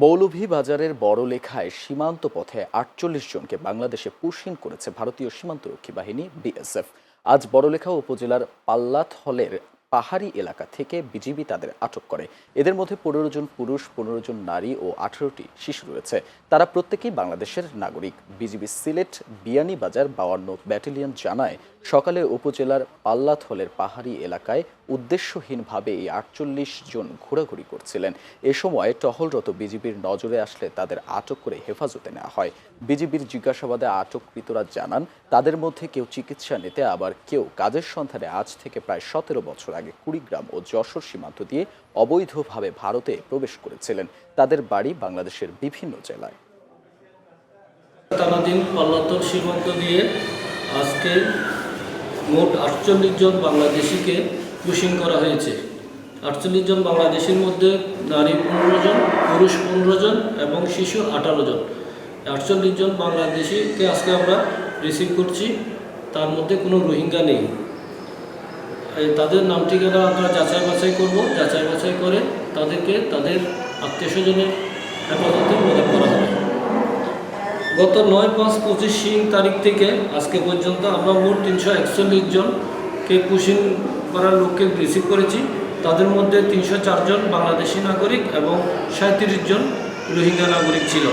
মৌলভীবাজারের বড়লেখায় সীমান্ত পথে ৪৮ জনকে বাংলাদেশে পুশিং করেছে ভারতীয় সীমান্তরক্ষী বাহিনী বিএসএফ। আজ বড়লেখা উপজেলার পাল্লাথলের পাহাড়ি এলাকা থেকে বিজিবি তাদের আটক করে। এদের মধ্যে ১৫ জন পুরুষ, ১৫ জন নারী ও ১৮টি শিশু রয়েছে। তারা প্রত্যেকেই বাংলাদেশের নাগরিক। বিজিবি সিলেট বিয়ানীবাজার ৫২ ব্যাটালিয়ন জানায়, সকালে উপজেলার পাল্লাথলের পাহাড়ি এলাকায় উদ্দেশ্যহীনভাবে এই ৪৮ জন ঘোরাঘুরি করছিলেন। এ সময় টহলরত বিজিবির নজরে আসলে তাদের আটক করে হেফাজতে নেওয়া হয়। বিজিবির জিজ্ঞাসাবাদে আটককৃতরা জানান, তাদের মধ্যে কেউ চিকিৎসা নিতে, আবার কেউ কাজের সন্ধানে আজ থেকে প্রায় ১৭ বছর আগে কুড়িগ্রাম ও যশোর সীমান্ত দিয়ে অবৈধভাবে ভারতে প্রবেশ করেছিলেন। তাদের বাড়ি বাংলাদেশের বিভিন্ন জেলায়। টানাদিন পাল্লাথল সীমান্ত দিয়ে আজকে মোট ৪৮ জন বাংলাদেশিকে পুশিং করা হয়েছে। ৪৮ জন বাংলাদেশির মধ্যে নারী ১৫ জন, পুরুষ ১৫ জন এবং শিশু ১৮ জন। ৪৮ জন বাংলাদেশিকে আজকে আমরা রিসিভ করছি। তার মধ্যে কোনো রোহিঙ্গা নেই। তাদের নাম ঠিকানা আমরা যাচাই বাছাই করব। যাচাই বাছাই করে তাদেরকে তাদের আত্মীয় স্বজনের হেফাজতে প্রদান করা হবে। গত ৯/৫/২৫ তারিখ থেকে আজকে পর্যন্ত আমরা মোট ৩৪১ জনকে পুশিং করার লোককে রিসিভ করেছি। তাদের মধ্যে ৩০৪ জন বাংলাদেশি নাগরিক এবং ৩৭ জন রোহিঙ্গা নাগরিক ছিল।